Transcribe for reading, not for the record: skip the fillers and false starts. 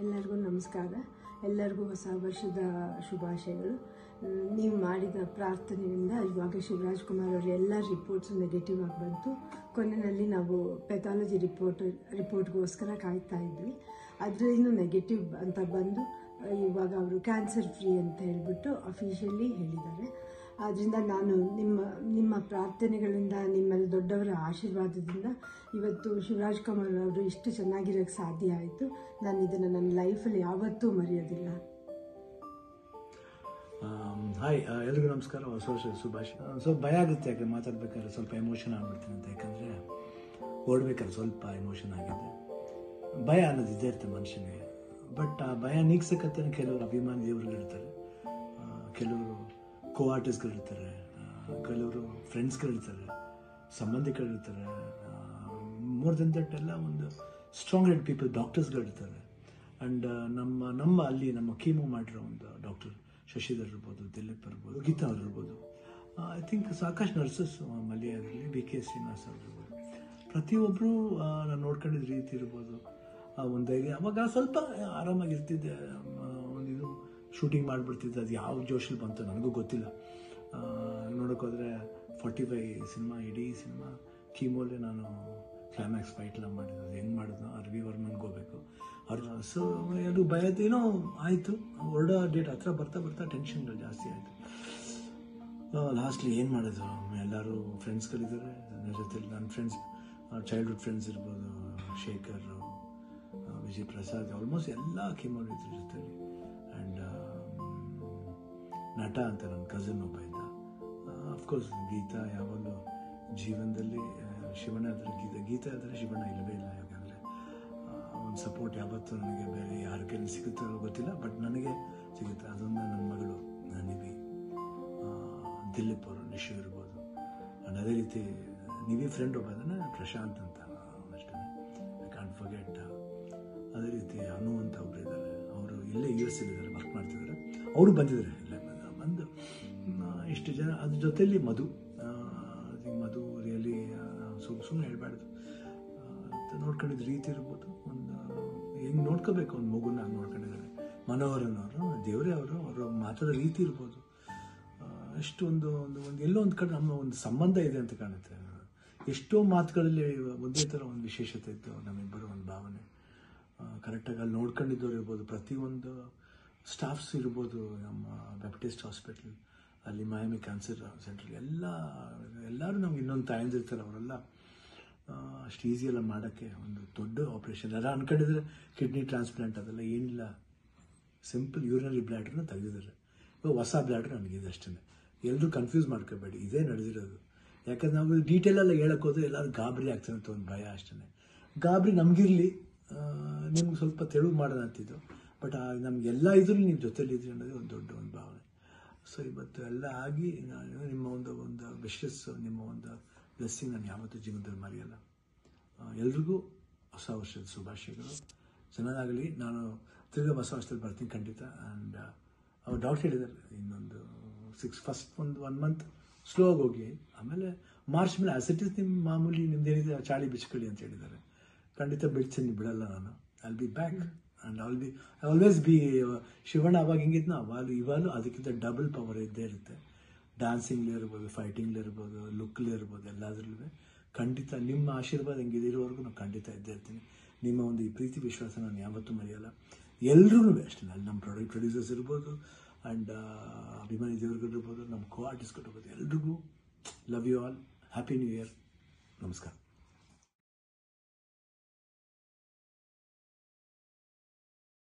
ಎಲ್ಲರಿಗೂ ನಮಸ್ಕಾರ. ಎಲ್ಲರಿಗೂ ಹೊಸ ವರ್ಷದ ಶುಭಾಶಯಗಳು. ನೀವು ಮಾಡಿದ ಪ್ರಾರ್ಥನೆಯಿಂದ ಇವಾಗ ಶಿವರಾಜ್ ಕುಮಾರ್ ಅವರ ಎಲ್ಲ ರಿಪೋರ್ಟ್ಸ್ ನೆಗೆಟಿವ್ ಆಗಿ ಬಂತು. ಕೊನೆಯಲ್ಲಿ ನಾವು ಪೆಥಾಲಜಿ ರಿಪೋರ್ಟ್ಗೋಸ್ಕರ ಕಾಯ್ತಾ ಇದ್ವಿ. ಅದರಿಂದ ನೆಗೆಟಿವ್ ಅಂತ ಬಂದು ಇವಾಗ ಅವರು ಕ್ಯಾನ್ಸರ್ ಫ್ರೀ ಅಂತ ಹೇಳಿಬಿಟ್ಟು ಅಫಿಷಿಯಲಿ ಹೇಳಿದ್ದಾರೆ. ಆದ್ದರಿಂದ ನಾನು ನಿಮ್ಮ ಪ್ರಾರ್ಥನೆಗಳಿಂದ, ನಿಮ್ಮೆಲ್ಲ ದೊಡ್ಡವರ ಆಶೀರ್ವಾದದಿಂದ ಇವತ್ತು ಶಿವರಾಜ್ ಕುಮಾರ್ ಅವರು ಇಷ್ಟು ಚೆನ್ನಾಗಿರೋಕ್ಕೆ ಸಾಧ್ಯ ಆಯಿತು. ನಾನು ಇದನ್ನು ನನ್ನ ಲೈಫಲ್ಲಿ ಯಾವತ್ತೂ ಮರೆಯೋದಿಲ್ಲ. ಹಾಯ್, ಎಲ್ರಿಗೂ ನಮಸ್ಕಾರ, ಹೊಸ ವರ್ಷದ ಶುಭಾಶಯ. ಸ್ವಲ್ಪ ಭಯ ಆಗುತ್ತೆ, ಯಾಕೆ ಮಾತಾಡ್ಬೇಕಾದ್ರೆ ಸ್ವಲ್ಪ ಎಮೋಷನ್ ಆಗ್ಬಿಡ್ತೀನಿ ಅಂತ. ಯಾಕಂದರೆ ಓಡ್ಬೇಕಾದ್ರೆ ಸ್ವಲ್ಪ ಎಮೋಷನ್ ಆಗಿದೆ. ಭಯ ಅನ್ನೋದು ಇದೇ ಇರುತ್ತೆ ಮನುಷ್ಯನಿಗೆ. ಬಟ್ ಆ ಭಯ ನೀಗ್ಸಕ್ಕಂತ ಕೆಲವರು ಅಭಿಮಾನಿ ದೇವರುಗಳಿರ್ತಾರೆ, ಕೆಲವರು ಕೋ ಆರ್ಟಿಸ್ಟ್ಗಳಿರ್ತಾರೆ, ಕೆಲವರು ಫ್ರೆಂಡ್ಸ್ಗಳಿರ್ತಾರೆ, ಸಂಬಂಧಿಕರಿರ್ತಾರೆ. ಮೋರ್ ದೆನ್ ದಟ್ ಎಲ್ಲ ಒಂದು ಸ್ಟ್ರಾಂಗ್ ಹೆಡ್ ಪೀಪಲ್, ಡಾಕ್ಟರ್ಸ್ಗಳಿರ್ತಾರೆ. ಆ್ಯಂಡ್ ನಮ್ಮ ಅಲ್ಲಿ ನಮ್ಮ ಕೀಮೋ ಮಾಡಿರೋ ಒಂದು ಡಾಕ್ಟರ್ ಶಶಿಧರ್ ಇರ್ಬೋದು, ದಿಲೀಪ್ ಇರ್ಬೋದು, ಗೀತಾ ಅವ್ರು ಇರ್ಬೋದು, ಐ ಥಿಂಕ್ ಸಾಕಷ್ಟು ನರ್ಸಸ್, ಮಲ್ಯ ಆಗಲಿ, ಬಿ ಕೆ ಶ್ರೀನಿವಾಸ್ ಅವ್ರು ಇರ್ಬೋದು. ಪ್ರತಿಯೊಬ್ಬರು ನಾನು ನೋಡ್ಕೊಂಡಿದ್ದ ರೀತಿ ಇರ್ಬೋದು, ಒಂದಾಗಿ ಅವಾಗ ಸ್ವಲ್ಪ ಆರಾಮಾಗಿರ್ತಿದ್ದೆ. ಒಂದಿದು ಶೂಟಿಂಗ್ ಮಾಡಿಬಿಡ್ತಿದ್ದೆ. ಅದು ಯಾವ ಜೋಶಲ್ಲಿ ಬಂತು ನನಗೂ ಗೊತ್ತಿಲ್ಲ. ನೋಡೋಕ್ಕೋದ್ರೆ 45 ಸಿನಿಮಾ, ಇಡೀ ಸಿನಿಮಾ ಕೀಮೋಲೆ ನಾನು ಕ್ಲೈಮ್ಯಾಕ್ಸ್ ಫೈಟ್ಲ ಮಾಡಿದ್ದು. ಅದು ಹೆಂಗೆ ಮಾಡಿದ್ನೋ ರವಿವರ್ಮನ್ಗೆ ಹೋಗ್ಬೇಕು ಅವ್ರು. ಸೊ ಅದು ಭಯದೇನೋ ಆಯಿತು. ಹೊರಡೋ ಡೇಟ್ ಹತ್ರ ಬರ್ತಾ ಟೆನ್ಷನ್ಗಳು ಜಾಸ್ತಿ ಆಯಿತು. ಲಾಸ್ಟ್ಲಿ ಏನು ಮಾಡೋದು, ಎಲ್ಲರೂ ಫ್ರೆಂಡ್ಸ್ಗಳಿದ್ದಾರೆ ನನ್ನ ಜೊತೆಲಿ. ನನ್ನ ಫ್ರೆಂಡ್ಸ್, ಚೈಲ್ಡ್ಹುಡ್ ಫ್ರೆಂಡ್ಸ್ ಇರ್ಬೋದು, ಶೇಖರ್, ವಿಜಯ್ ಪ್ರಸಾದ್, ಆಲ್ಮೋಸ್ಟ್ ಎಲ್ಲ ಕೀಮೋ ಇದ್ರ ಜೊತೆಲಿ. ಆ್ಯಂಡ್ ನಟ ಅಂತ ನನ್ನ ಕಸಿನ್ ಒಬ್ಬ ಇದ್ದ. ಅಫ್ಕೋರ್ಸ್ ಗೀತಾ ಯಾವಾಗಲೂ ಜೀವನದಲ್ಲಿ ಶಿವಣ್ಣ ಆದರೆ ಗೀತಾ ಆದರೆ ಶಿವಣ್ಣ ಇಲ್ಲವೇ ಇಲ್ಲ. ಯಾಕಂದರೆ ಒಂದು ಸಪೋರ್ಟ್ ಯಾವತ್ತೂ ನನಗೆ ಬೇರೆ ಯಾರ ಕೈಲಿ ಸಿಗುತ್ತೋ ಗೊತ್ತಿಲ್ಲ, ಬಟ್ ನನಗೆ ಸಿಗುತ್ತೆ. ಅದೊಂದು ನನ್ನ ಮಗಳು ನಿವಿ, ದಿಲೀಪ್ ಅವರು, ನಿಶು ಇರ್ಬೋದು. ಆ್ಯಂಡ್ ಅದೇ ರೀತಿ ನಿವಿ ಫ್ರೆಂಡ್ ಒಬ್ಬ ಇದ್ದಾನೆ, ಪ್ರಶಾಂತ್ ಅಂತ, ಅಷ್ಟೇ, ಐ ಕಾಂಟ್ ಫರ್ಗೆಟ್. ಅದೇ ರೀತಿ ಅನು ಅಂತ ಒಬ್ಬರು ಇದ್ದಾರೆ, ಅವರು ಇಲ್ಲೇ US ಇದ್ದಾರೆ, ವರ್ಕ್ ಮಾಡ್ತಿದ್ದಾರೆ. ಅವರು ಬಂದಿದ್ದಾರೆ, ಇಲ್ಲೇ ಬಂದು ಇಷ್ಟು ಜನ. ಅದ್ರ ಜೊತೆಯಲ್ಲಿ ಮಧು ರಿಯಲಿ ಸುಮ್ಮನೆ ಹೇಳ್ಬಾರ್ದು, ನೋಡ್ಕೊಂಡಿದ್ದ ರೀತಿ ಇರ್ಬೋದು. ಒಂದು ಹೆಂಗೆ ನೋಡ್ಕೋಬೇಕು ಒಂದು ಮಗುನ ನೋಡ್ಕೊಂಡಿದ್ದಾರೆ. ಮನೋಹರನವರು, ದೇವರೇ ಅವರು ಮಾತಾಡೋ ರೀತಿ ಇರ್ಬೋದು, ಎಷ್ಟು ಒಂದು ಎಲ್ಲೋ ಒಂದು ಕಡೆ ನಮ್ಮ ಒಂದು ಸಂಬಂಧ ಇದೆ ಅಂತ ಕಾಣುತ್ತೆ. ಎಷ್ಟೋ ಮಾತುಗಳಲ್ಲಿ ಒಂದೇ ಥರ ಒಂದು ವಿಶೇಷತೆ ಇತ್ತು ನಮ್ಮಿಬ್ಬರು, ಒಂದು ಭಾವನೆ. ಕರೆಕ್ಟಾಗಿ ಅಲ್ಲಿ ನೋಡ್ಕೊಂಡಿದ್ದವ್ರು ಇರ್ಬೋದು, ಪ್ರತಿಯೊಂದು ಸ್ಟಾಫ್ಸ್ ಇರ್ಬೋದು, ನಮ್ಮ ಬ್ಯಾಪ್ಟಿಸ್ಟ್ ಹಾಸ್ಪಿಟ್ಲ್ ಅಲ್ಲಿ, ಮಯಾಮಿ ಕ್ಯಾನ್ಸರ್ ಸೆಂಟ್ರಲ್ಲಿ ಎಲ್ಲರೂ ನಮ್ಗೆ ಇನ್ನೊಂದು ತಾಯಂದಿರ್ತಾರೆ. ಅವರೆಲ್ಲ ಅಷ್ಟು ಈಸಿಯೆಲ್ಲ ಮಾಡೋಕ್ಕೆ ಒಂದು ದೊಡ್ಡ ಆಪ್ರೇಷನ್. ಎಲ್ಲ ಅನ್ಕೊಂಡಿದ್ರೆ ಕಿಡ್ನಿ ಟ್ರಾನ್ಸ್ಪ್ಲಾಂಟ್ ಅದೆಲ್ಲ ಏನಿಲ್ಲ, ಸಿಂಪಲ್ ಯೂರಿನರಿ ಬ್ಲ್ಯಾಡ್ರನ್ನ ತೆಗೆದಿದ್ದಾರೆ. ಇವಾಗ ಹೊಸ ಬ್ಲ್ಯಾಡ್ರ್ ನನಗಿದೆ, ಅಷ್ಟೇ. ಎಲ್ಲರೂ ಕನ್ಫ್ಯೂಸ್ ಮಾಡ್ಕೋಬೇಡಿ, ಇದೇ ನಡೆದಿರೋದು. ಯಾಕಂದ್ರೆ ನಾವು ಡೀಟೇಲೆಲ್ಲ ಹೇಳಕ್ಕೆ ಹೋದ್ರೆ ಎಲ್ಲರೂ ಗಾಬರಿ ಆಗ್ತಾರೆ ಅಂತ ಒಂದು ಭಯ, ಅಷ್ಟೇ. ಗಾಬರಿ ನಮಗಿರಲಿ, ನಿಮ್ಗೆ ಸ್ವಲ್ಪ ತೆಳುವು ಮಾಡೋಣ ಅಂತಿದ್ದು. ಬಟ್ ನಮಗೆಲ್ಲ ಇದ್ರೂ ನೀವು ಜೊತೆಲಿದ್ರಿ ಅನ್ನೋದೇ ಒಂದು ದೊಡ್ಡ ಒಂದು ಭಾವನೆ. ಸೊ ಇವತ್ತು ಎಲ್ಲ ಆಗಿ ನಿಮ್ಮ ಒಂದು ವಿಶಸ್, ನಿಮ್ಮ ಒಂದು ಬ್ಲೆಸ್ಸಿಂಗ್ ನಾನು ಯಾವತ್ತೂ ಜೀವನದಲ್ಲಿ ಮರೆಯಲ್ಲ. ಎಲ್ರಿಗೂ ಹೊಸ ವರ್ಷದ ಶುಭಾಶಯಗಳು. ಚೆನ್ನಾಗಲಿ. ನಾನು ತಿರ್ಗಿ ಹೊಸ ವರ್ಷದಲ್ಲಿ ಬರ್ತೀನಿ ಖಂಡಿತ. ಆ್ಯಂಡ್ ಅವ್ರು ಡಾಕ್ಟರ್ ಹೇಳಿದ್ದಾರೆ, ಇನ್ನೊಂದು ಫಸ್ಟ್ ಒಂದು 1 ಮಂತ್ ಸ್ಲೋ ಆಗಿ ಹೋಗಿ, ಆಮೇಲೆ ಮಾರ್ಚ್ ಮೇಲೆ ಆಸಿಟಿಸ್ ನಿಮ್ಮ ಮಾಮೂಲಿ ನಿಮ್ದೇನಿದೆ ಚಾಳಿ ಬಿಚ್ಕೊಳ್ಳಿ ಅಂತ ಹೇಳಿದ್ದಾರೆ. ಖಂಡಿತ ಬಿಡ್ತೀನಿ, ಬಿಡಲ್ಲ ನಾನು. I'll be back and I always B Shivanna. ಅವಾಗ ಹೆಂಗಿದ್ನೋ ಇವಾಗಲೂ ಅದಕ್ಕಿಂತ ಡಬಲ್ ಪವರ್ ಇದ್ದೇ ಇರುತ್ತೆ. ಡ್ಯಾನ್ಸಿಂಗ್ಲೇ ಇರ್ಬೋದು, ಫೈಟಿಂಗ್ಲೇ ಇರ್ಬೋದು, ಲುಕ್ಲೇ ಇರ್ಬೋದು, ಎಲ್ಲದರಲ್ಲೂ ಖಂಡಿತ ನಿಮ್ಮ ಆಶೀರ್ವಾದ ಹೆಂಗಿದೆ ಇರೋವರೆಗೂ ನಾನು ಖಂಡಿತ ಇದ್ದೇ ಇರ್ತೀನಿ. ನಿಮ್ಮ ಒಂದು ಈ ಪ್ರೀತಿ ವಿಶ್ವಾಸ ನಾನು ಯಾವತ್ತೂ ಮರೆಯಲ್ಲ. ಎಲ್ರಿಗೂ ಅಷ್ಟೇ, ಅಲ್ಲಿ ನಮ್ಮ ಪ್ರೊಡ್ಯೂಸರ್ಸ್ ಇರ್ಬೋದು, ಆ್ಯಂಡ್ ಅಭಿಮಾನಿ ದೇವರುಗಳಿರ್ಬೋದು, ನಮ್ಮ ಕೋ ಆರ್ಟಿಸ್ಟ್ಗಳಿರ್ಬೋದು, ಎಲ್ರಿಗೂ love you all. Happy new year. ನಮಸ್ಕಾರ.